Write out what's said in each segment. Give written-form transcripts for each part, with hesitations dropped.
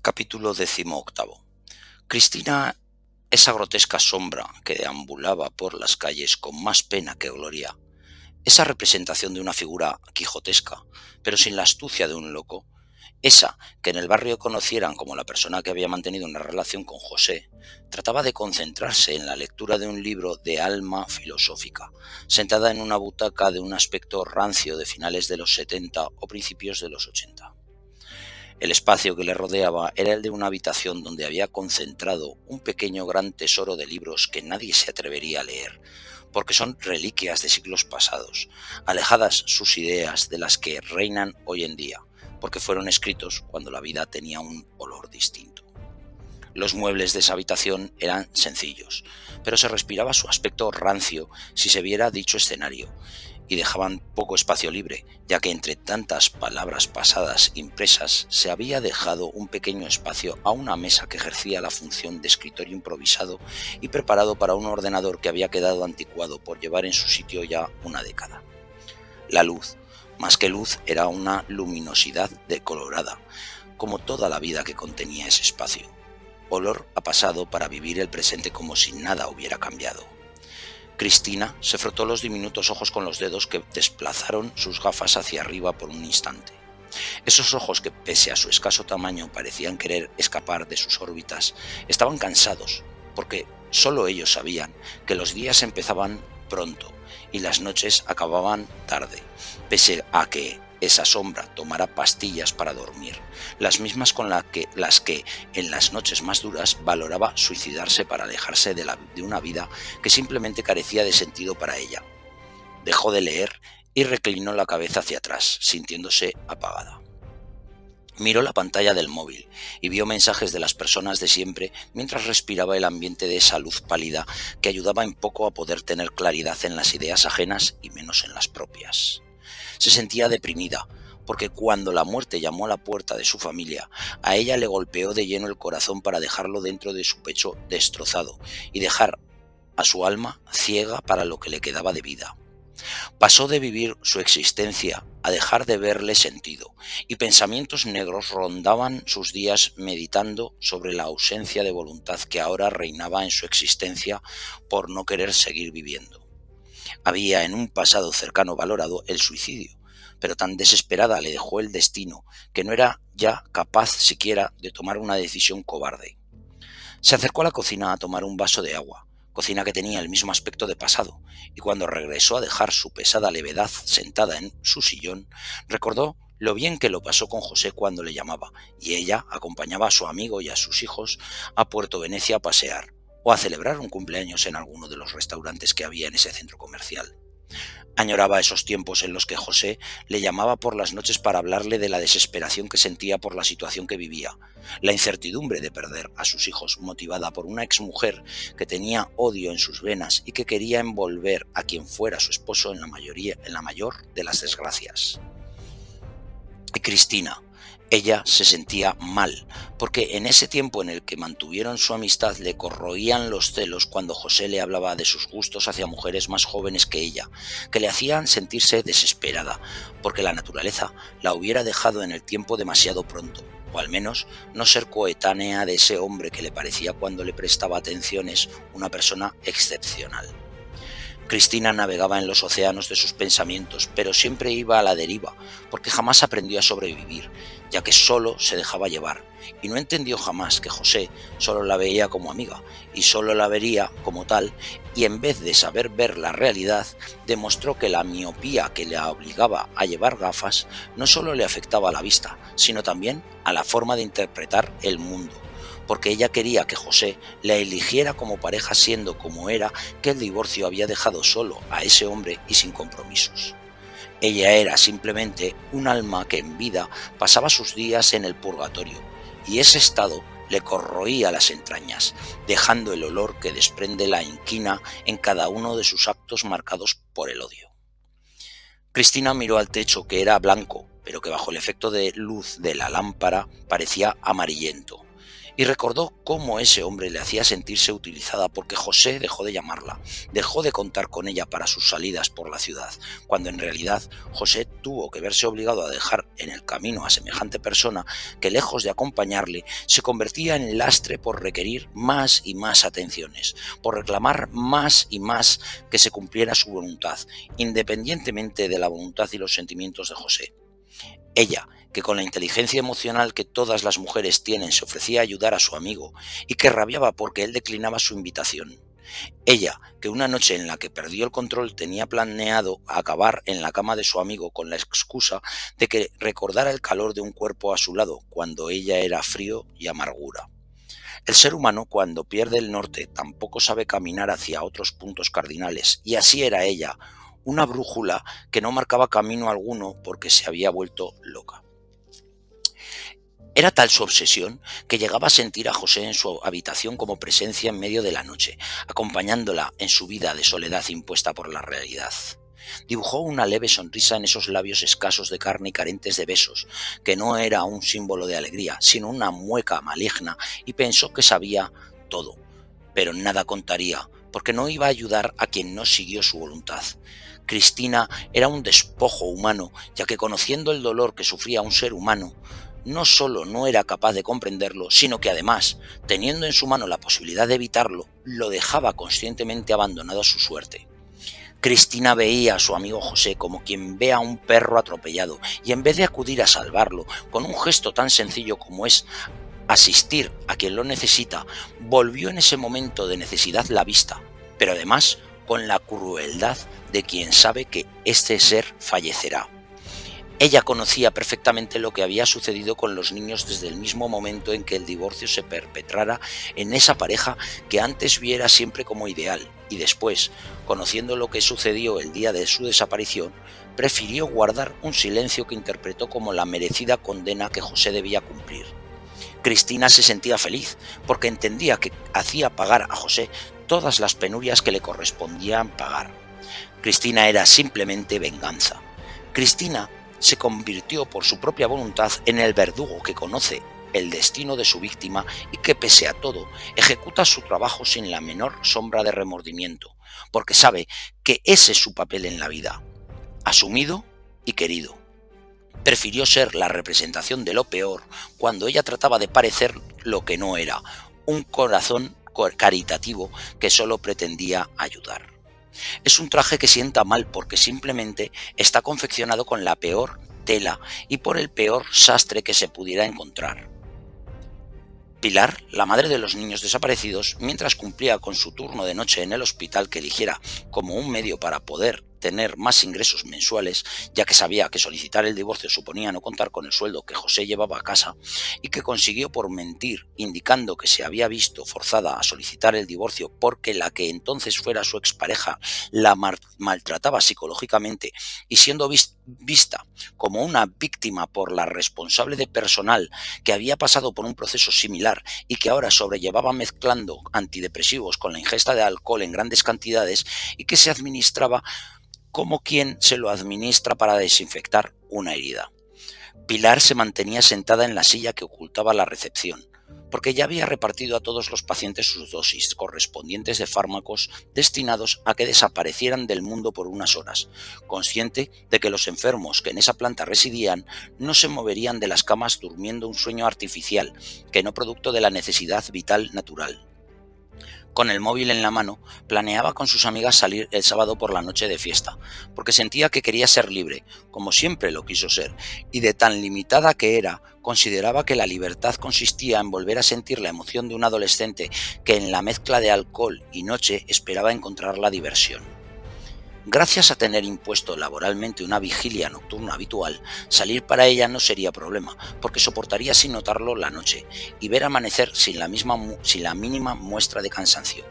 Capítulo 18. Cristina, esa grotesca sombra que deambulaba por las calles con más pena que gloria, esa representación de una figura quijotesca, pero sin la astucia de un loco, esa que en el barrio conocieran como la persona que había mantenido una relación con José, trataba de concentrarse en la lectura de un libro de alma filosófica, sentada en una butaca de un aspecto rancio de finales de los 70 o principios de los 80. El espacio que le rodeaba era el de una habitación donde había concentrado un pequeño gran tesoro de libros que nadie se atrevería a leer, porque son reliquias de siglos pasados, alejadas sus ideas de las que reinan hoy en día, porque fueron escritos cuando la vida tenía un olor distinto. Los muebles de esa habitación eran sencillos, pero se respiraba su aspecto rancio si se viera dicho escenario, y dejaban poco espacio libre, ya que entre tantas palabras pasadas impresas se había dejado un pequeño espacio a una mesa que ejercía la función de escritorio improvisado y preparado para un ordenador que había quedado anticuado por llevar en su sitio ya una década. La luz, más que luz, era una luminosidad decolorada, como toda la vida que contenía ese espacio. Olor a pasado para vivir el presente como si nada hubiera cambiado. Cristina se frotó los diminutos ojos con los dedos que desplazaron sus gafas hacia arriba por un instante. Esos ojos que, pese a su escaso tamaño, parecían querer escapar de sus órbitas, estaban cansados, porque solo ellos sabían que los días empezaban pronto y las noches acababan tarde, pese a que esa sombra tomara pastillas para dormir, las mismas con las que en las noches más duras valoraba suicidarse para alejarse de una vida que simplemente carecía de sentido para ella. Dejó de leer y reclinó la cabeza hacia atrás, sintiéndose apagada. Miró la pantalla del móvil y vio mensajes de las personas de siempre mientras respiraba el ambiente de esa luz pálida que ayudaba en poco a poder tener claridad en las ideas ajenas y menos en las propias. Se sentía deprimida, porque cuando la muerte llamó a la puerta de su familia, a ella le golpeó de lleno el corazón para dejarlo dentro de su pecho destrozado y dejar a su alma ciega para lo que le quedaba de vida. Pasó de vivir su existencia a dejar de verle sentido, y pensamientos negros rondaban sus días meditando sobre la ausencia de voluntad que ahora reinaba en su existencia por no querer seguir viviendo. Había en un pasado cercano valorado el suicidio, pero tan desesperada le dejó el destino que no era ya capaz siquiera de tomar una decisión cobarde. Se acercó a la cocina a tomar un vaso de agua, cocina que tenía el mismo aspecto de pasado, y cuando regresó a dejar su pesada levedad sentada en su sillón, recordó lo bien que lo pasó con José cuando le llamaba, y ella acompañaba a su amigo y a sus hijos a Puerto Venecia a pasear, o a celebrar un cumpleaños en alguno de los restaurantes que había en ese centro comercial. Añoraba esos tiempos en los que José le llamaba por las noches para hablarle de la desesperación que sentía por la situación que vivía, la incertidumbre de perder a sus hijos motivada por una exmujer que tenía odio en sus venas y que quería envolver a quien fuera su esposo en la mayor de las desgracias. Y Cristina, ella se sentía mal, porque en ese tiempo en el que mantuvieron su amistad le corroían los celos cuando José le hablaba de sus gustos hacia mujeres más jóvenes que ella, que le hacían sentirse desesperada, porque la naturaleza la hubiera dejado en el tiempo demasiado pronto, o al menos no ser coetánea de ese hombre que le parecía cuando le prestaba atenciones una persona excepcional. Cristina navegaba en los océanos de sus pensamientos, pero siempre iba a la deriva, porque jamás aprendió a sobrevivir, ya que solo se dejaba llevar, y no entendió jamás que José solo la veía como amiga, y solo la vería como tal, y en vez de saber ver la realidad, demostró que la miopía que le obligaba a llevar gafas no solo le afectaba a la vista, sino también a la forma de interpretar el mundo, porque ella quería que José la eligiera como pareja siendo como era que el divorcio había dejado solo a ese hombre y sin compromisos. Ella era simplemente un alma que en vida pasaba sus días en el purgatorio, y ese estado le corroía las entrañas, dejando el olor que desprende la inquina en cada uno de sus actos marcados por el odio. Cristina miró al techo, que era blanco, pero que bajo el efecto de luz de la lámpara parecía amarillento, y recordó cómo ese hombre le hacía sentirse utilizada porque José dejó de llamarla, dejó de contar con ella para sus salidas por la ciudad, cuando en realidad José tuvo que verse obligado a dejar en el camino a semejante persona que, lejos de acompañarle, se convertía en lastre por requerir más y más atenciones, por reclamar más y más que se cumpliera su voluntad, independientemente de la voluntad y los sentimientos de José. Ella, que con la inteligencia emocional que todas las mujeres tienen se ofrecía a ayudar a su amigo y que rabiaba porque él declinaba su invitación. Ella, que una noche en la que perdió el control tenía planeado acabar en la cama de su amigo con la excusa de que recordara el calor de un cuerpo a su lado cuando ella era frío y amargura. El ser humano, cuando pierde el norte, tampoco sabe caminar hacia otros puntos cardinales, y así era ella, una brújula que no marcaba camino alguno porque se había vuelto loca. Era tal su obsesión que llegaba a sentir a José en su habitación como presencia en medio de la noche, acompañándola en su vida de soledad impuesta por la realidad. Dibujó una leve sonrisa en esos labios escasos de carne y carentes de besos, que no era un símbolo de alegría, sino una mueca maligna, y pensó que sabía todo, pero nada contaría, porque no iba a ayudar a quien no siguió su voluntad. Cristina era un despojo humano, ya que conociendo el dolor que sufría un ser humano, no solo no era capaz de comprenderlo, sino que además, teniendo en su mano la posibilidad de evitarlo, lo dejaba conscientemente abandonado a su suerte. Cristina veía a su amigo José como quien ve a un perro atropellado y en vez de acudir a salvarlo con un gesto tan sencillo como es asistir a quien lo necesita, volvió en ese momento de necesidad la vista, pero además con la crueldad de quien sabe que este ser fallecerá. Ella conocía perfectamente lo que había sucedido con los niños desde el mismo momento en que el divorcio se perpetrara en esa pareja que antes viera siempre como ideal y después, conociendo lo que sucedió el día de su desaparición, prefirió guardar un silencio que interpretó como la merecida condena que José debía cumplir. Cristina se sentía feliz porque entendía que hacía pagar a José todas las penurias que le correspondían pagar. Cristina era simplemente venganza. Cristina se convirtió por su propia voluntad en el verdugo que conoce el destino de su víctima y que, pese a todo, ejecuta su trabajo sin la menor sombra de remordimiento, porque sabe que ese es su papel en la vida, asumido y querido. Prefirió ser la representación de lo peor cuando ella trataba de parecer lo que no era, un corazón caritativo que solo pretendía ayudar. Es un traje que sienta mal porque simplemente está confeccionado con la peor tela y por el peor sastre que se pudiera encontrar. Pilar, la madre de los niños desaparecidos, mientras cumplía con su turno de noche en el hospital que eligiera como un medio para poder tener más ingresos mensuales, ya que sabía que solicitar el divorcio suponía no contar con el sueldo que José llevaba a casa, y que consiguió por mentir, indicando que se había visto forzada a solicitar el divorcio porque la que entonces fuera su expareja la maltrataba psicológicamente y siendo vista como una víctima por la responsable de personal que había pasado por un proceso similar y que ahora sobrellevaba mezclando antidepresivos con la ingesta de alcohol en grandes cantidades y que se administraba como quien se lo administra para desinfectar una herida. Pilar se mantenía sentada en la silla que ocultaba la recepción, porque ya había repartido a todos los pacientes sus dosis correspondientes de fármacos destinados a que desaparecieran del mundo por unas horas, consciente de que los enfermos que en esa planta residían no se moverían de las camas durmiendo un sueño artificial, que no producto de la necesidad vital natural. Con el móvil en la mano, planeaba con sus amigas salir el sábado por la noche de fiesta, porque sentía que quería ser libre, como siempre lo quiso ser, y de tan limitada que era, consideraba que la libertad consistía en volver a sentir la emoción de un adolescente que en la mezcla de alcohol y noche esperaba encontrar la diversión. Gracias a tener impuesto laboralmente una vigilia nocturna habitual, salir para ella no sería problema, porque soportaría sin notarlo la noche y ver amanecer sin la mínima muestra de cansancio.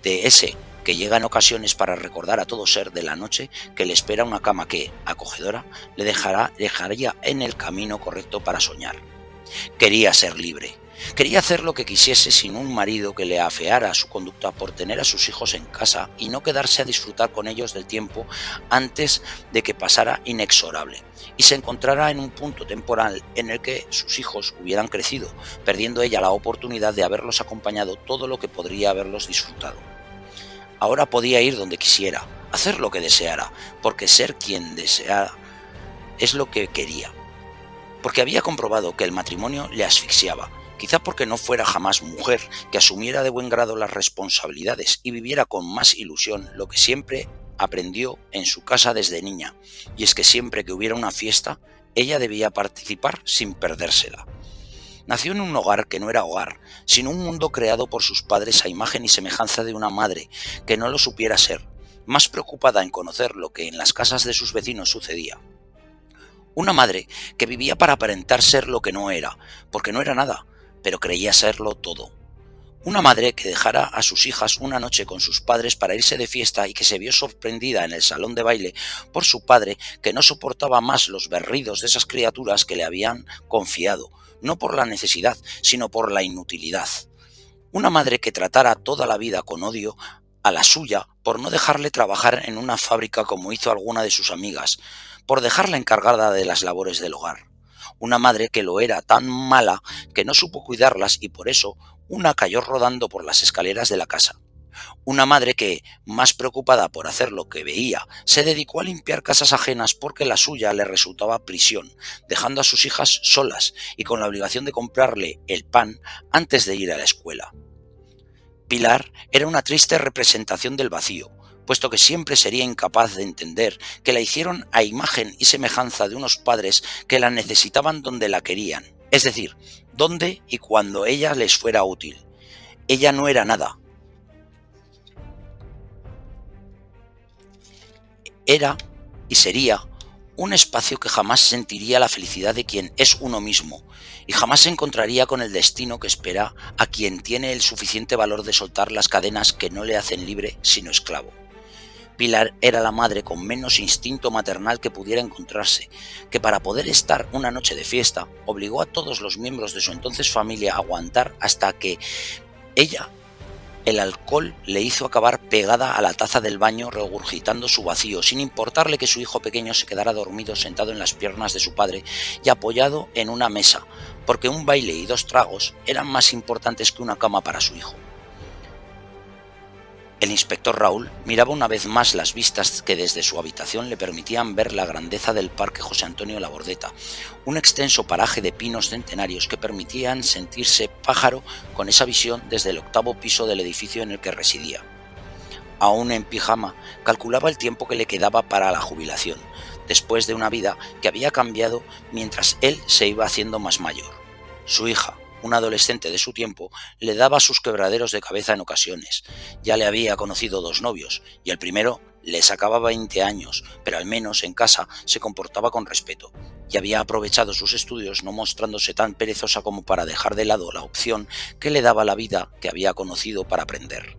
De ese que llega en ocasiones para recordar a todo ser de la noche que le espera una cama que, acogedora, le dejaría en el camino correcto para soñar. Quería ser libre. Quería hacer lo que quisiese sin un marido que le afeara su conducta por tener a sus hijos en casa y no quedarse a disfrutar con ellos del tiempo antes de que pasara inexorable y se encontrara en un punto temporal en el que sus hijos hubieran crecido, perdiendo ella la oportunidad de haberlos acompañado todo lo que podría haberlos disfrutado. Ahora podía ir donde quisiera, hacer lo que deseara, porque ser quien deseara es lo que quería, porque había comprobado que el matrimonio le asfixiaba, quizá porque no fuera jamás mujer que asumiera de buen grado las responsabilidades y viviera con más ilusión lo que siempre aprendió en su casa desde niña, y es que siempre que hubiera una fiesta, ella debía participar sin perdérsela. Nació en un hogar que no era hogar, sino un mundo creado por sus padres a imagen y semejanza de una madre que no lo supiera ser, más preocupada en conocer lo que en las casas de sus vecinos sucedía. Una madre que vivía para aparentar ser lo que no era, porque no era nada, pero creía serlo todo. Una madre que dejara a sus hijas una noche con sus padres para irse de fiesta y que se vio sorprendida en el salón de baile por su padre, que no soportaba más los berridos de esas criaturas que le habían confiado, no por la necesidad, sino por la inutilidad. Una madre que tratara toda la vida con odio a la suya por no dejarle trabajar en una fábrica como hizo alguna de sus amigas, por dejarla encargada de las labores del hogar. Una madre que lo era tan mala que no supo cuidarlas y por eso una cayó rodando por las escaleras de la casa. Una madre que, más preocupada por hacer lo que veía, se dedicó a limpiar casas ajenas porque la suya le resultaba prisión, dejando a sus hijas solas y con la obligación de comprarle el pan antes de ir a la escuela. Pilar era una triste representación del vacío, puesto que siempre sería incapaz de entender que la hicieron a imagen y semejanza de unos padres que la necesitaban donde la querían, es decir, donde y cuando ella les fuera útil. Ella no era nada, era y sería un espacio que jamás sentiría la felicidad de quien es uno mismo y jamás se encontraría con el destino que espera a quien tiene el suficiente valor de soltar las cadenas que no le hacen libre sino esclavo. Pilar era la madre con menos instinto maternal que pudiera encontrarse, que para poder estar una noche de fiesta obligó a todos los miembros de su entonces familia a aguantar hasta que ella, el alcohol, le hizo acabar pegada a la taza del baño regurgitando su vacío, sin importarle que su hijo pequeño se quedara dormido sentado en las piernas de su padre y apoyado en una mesa, porque un baile y 2 tragos eran más importantes que una cama para su hijo. El inspector Raúl miraba una vez más las vistas que desde su habitación le permitían ver la grandeza del Parque José Antonio Labordeta, un extenso paraje de pinos centenarios que permitían sentirse pájaro con esa visión desde el 8º piso del edificio en el que residía. Aún en pijama, calculaba el tiempo que le quedaba para la jubilación, después de una vida que había cambiado mientras él se iba haciendo más mayor. Su hija, una adolescente de su tiempo, le daba sus quebraderos de cabeza en ocasiones. Ya le había conocido 2 novios, y el primero le sacaba 20 años, pero al menos en casa se comportaba con respeto, y había aprovechado sus estudios no mostrándose tan perezosa como para dejar de lado la opción que le daba la vida que había conocido para aprender.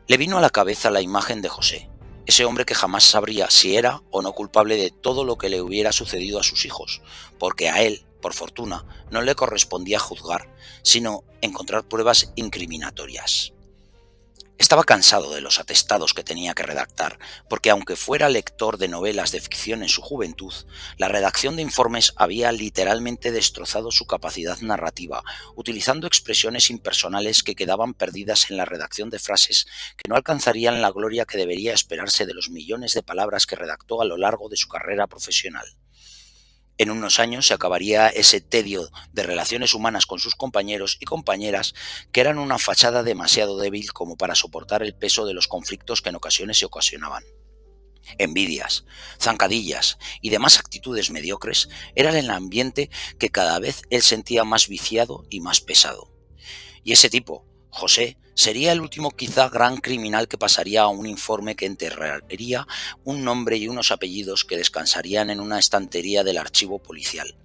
Le vino a la cabeza la imagen de José, ese hombre que jamás sabría si era o no culpable de todo lo que le hubiera sucedido a sus hijos, porque a él, por fortuna, no le correspondía juzgar, sino encontrar pruebas incriminatorias. Estaba cansado de los atestados que tenía que redactar, porque aunque fuera lector de novelas de ficción en su juventud, la redacción de informes había literalmente destrozado su capacidad narrativa, utilizando expresiones impersonales que quedaban perdidas en la redacción de frases que no alcanzarían la gloria que debería esperarse de los millones de palabras que redactó a lo largo de su carrera profesional. En unos años se acabaría ese tedio de relaciones humanas con sus compañeros y compañeras que eran una fachada demasiado débil como para soportar el peso de los conflictos que en ocasiones se ocasionaban. Envidias, zancadillas y demás actitudes mediocres eran el ambiente que cada vez él sentía más viciado y más pesado. Y ese tipo, José, sería el último quizá gran criminal que pasaría a un informe que enterraría un nombre y unos apellidos que descansarían en una estantería del archivo policial.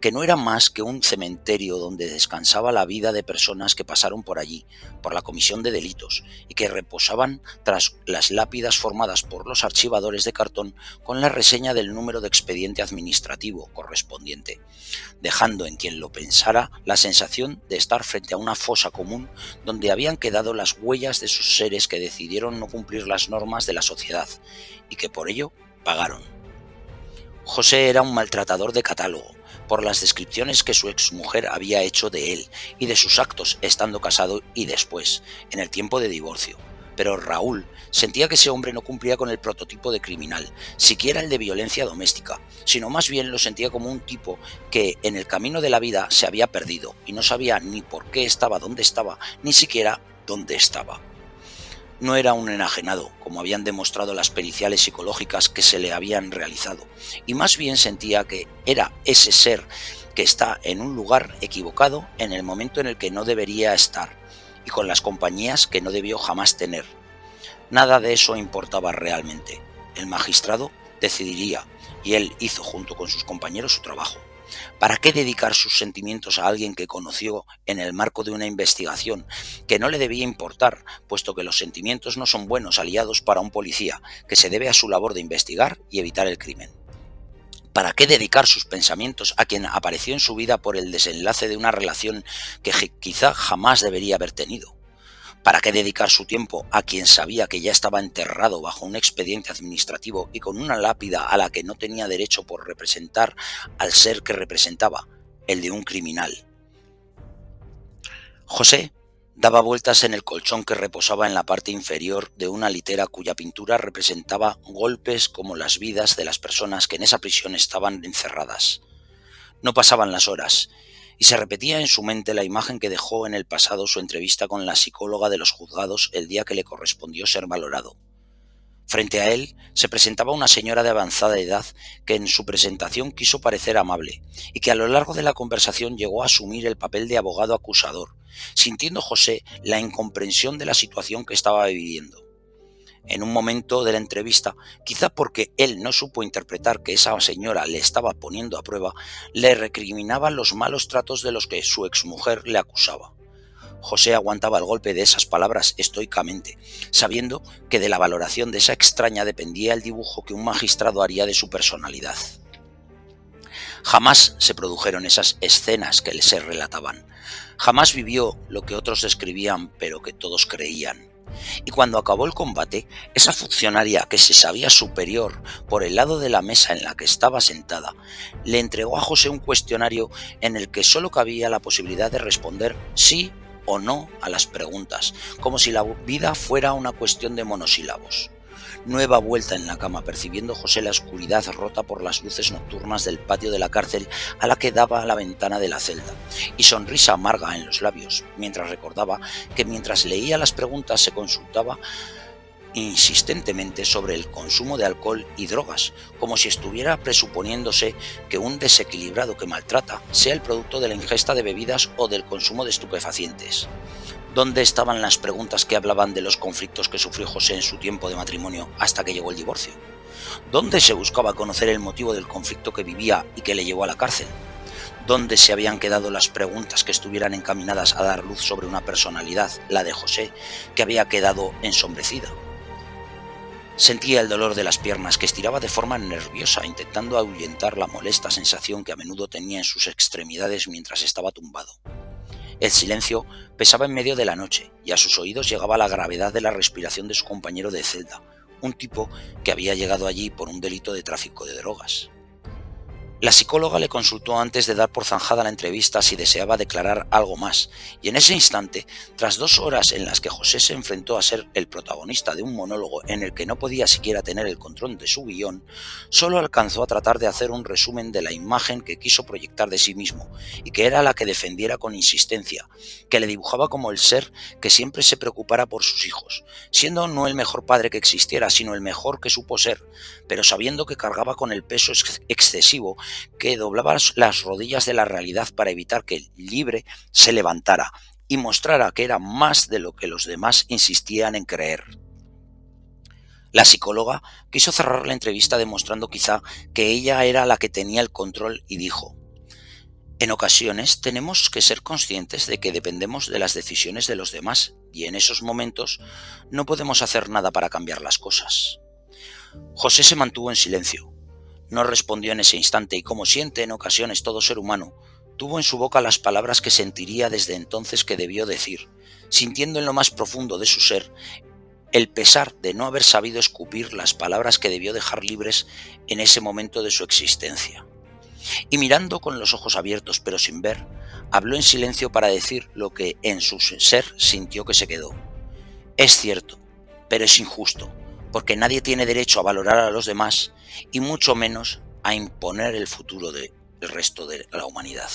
que no era más que un cementerio donde descansaba la vida de personas que pasaron por allí, por la comisión de delitos, y que reposaban tras las lápidas formadas por los archivadores de cartón con la reseña del número de expediente administrativo correspondiente, dejando en quien lo pensara la sensación de estar frente a una fosa común donde habían quedado las huellas de sus seres que decidieron no cumplir las normas de la sociedad y que por ello pagaron. José era un maltratador de catálogo, por las descripciones que su exmujer había hecho de él y de sus actos estando casado y después, en el tiempo de divorcio. Pero Raúl sentía que ese hombre no cumplía con el prototipo de criminal, siquiera el de violencia doméstica, sino más bien lo sentía como un tipo que en el camino de la vida se había perdido y no sabía ni por qué estaba donde estaba, ni siquiera dónde estaba. No era un enajenado, como habían demostrado las periciales psicológicas que se le habían realizado, y más bien sentía que era ese ser que está en un lugar equivocado en el momento en el que no debería estar, y con las compañías que no debió jamás tener. Nada de eso importaba realmente. El magistrado decidiría, y él hizo junto con sus compañeros su trabajo. ¿Para qué dedicar sus sentimientos a alguien que conoció en el marco de una investigación que no le debía importar, puesto que los sentimientos no son buenos aliados para un policía que se debe a su labor de investigar y evitar el crimen? ¿Para qué dedicar sus pensamientos a quien apareció en su vida por el desenlace de una relación que quizá jamás debería haber tenido? ¿Para qué dedicar su tiempo a quien sabía que ya estaba enterrado bajo un expediente administrativo y con una lápida a la que no tenía derecho por representar al ser que representaba, el de un criminal? José daba vueltas en el colchón que reposaba en la parte inferior de una litera cuya pintura representaba golpes como las vidas de las personas que en esa prisión estaban encerradas. No pasaban las horas, y se repetía en su mente la imagen que dejó en el pasado su entrevista con la psicóloga de los juzgados el día que le correspondió ser valorado. Frente a él se presentaba una señora de avanzada edad que en su presentación quiso parecer amable y que a lo largo de la conversación llegó a asumir el papel de abogado acusador, sintiendo José la incomprensión de la situación que estaba viviendo. En un momento de la entrevista, quizá porque él no supo interpretar que esa señora le estaba poniendo a prueba, le recriminaba los malos tratos de los que su exmujer le acusaba. José aguantaba el golpe de esas palabras estoicamente, sabiendo que de la valoración de esa extraña dependía el dibujo que un magistrado haría de su personalidad. Jamás se produjeron esas escenas que se relataban. Jamás vivió lo que otros describían pero que todos creían. Y cuando acabó el combate, esa funcionaria que se sabía superior por el lado de la mesa en la que estaba sentada, le entregó a José un cuestionario en el que solo cabía la posibilidad de responder sí o no a las preguntas, como si la vida fuera una cuestión de monosílabos. Nueva vuelta en la cama, percibiendo José la oscuridad rota por las luces nocturnas del patio de la cárcel a la que daba la ventana de la celda, y sonrisa amarga en los labios, mientras recordaba que mientras leía las preguntas se consultaba insistentemente sobre el consumo de alcohol y drogas, como si estuviera presuponiéndose que un desequilibrado que maltrata sea el producto de la ingesta de bebidas o del consumo de estupefacientes. ¿Dónde estaban las preguntas que hablaban de los conflictos que sufrió José en su tiempo de matrimonio hasta que llegó el divorcio? ¿Dónde se buscaba conocer el motivo del conflicto que vivía y que le llevó a la cárcel? ¿Dónde se habían quedado las preguntas que estuvieran encaminadas a dar luz sobre una personalidad, la de José, que había quedado ensombrecida? Sentía el dolor de las piernas que estiraba de forma nerviosa, intentando ahuyentar la molesta sensación que a menudo tenía en sus extremidades mientras estaba tumbado. El silencio pesaba en medio de la noche y a sus oídos llegaba la gravedad de la respiración de su compañero de celda, un tipo que había llegado allí por un delito de tráfico de drogas. La psicóloga le consultó antes de dar por zanjada la entrevista si deseaba declarar algo más, y en ese instante, tras 2 horas en las que José se enfrentó a ser el protagonista de un monólogo en el que no podía siquiera tener el control de su guión, solo alcanzó a tratar de hacer un resumen de la imagen que quiso proyectar de sí mismo, y que era la que defendiera con insistencia, que le dibujaba como el ser que siempre se preocupara por sus hijos, siendo no el mejor padre que existiera, sino el mejor que supo ser, pero sabiendo que cargaba con el peso excesivo que doblaba las rodillas de la realidad para evitar que el libre se levantara y mostrara que era más de lo que los demás insistían en creer. La psicóloga quiso cerrar la entrevista demostrando quizá que ella era la que tenía el control y dijo: En ocasiones tenemos que ser conscientes de que dependemos de las decisiones de los demás y en esos momentos no podemos hacer nada para cambiar las cosas. José se mantuvo en silencio. No respondió en ese instante y, como siente en ocasiones todo ser humano, tuvo en su boca las palabras que sentiría desde entonces que debió decir, sintiendo en lo más profundo de su ser el pesar de no haber sabido escupir las palabras que debió dejar libres en ese momento de su existencia. Y mirando con los ojos abiertos pero sin ver, habló en silencio para decir lo que en su ser sintió que se quedó. Es cierto, pero es injusto, porque nadie tiene derecho a valorar a los demás y mucho menos a imponer el futuro del resto de la humanidad.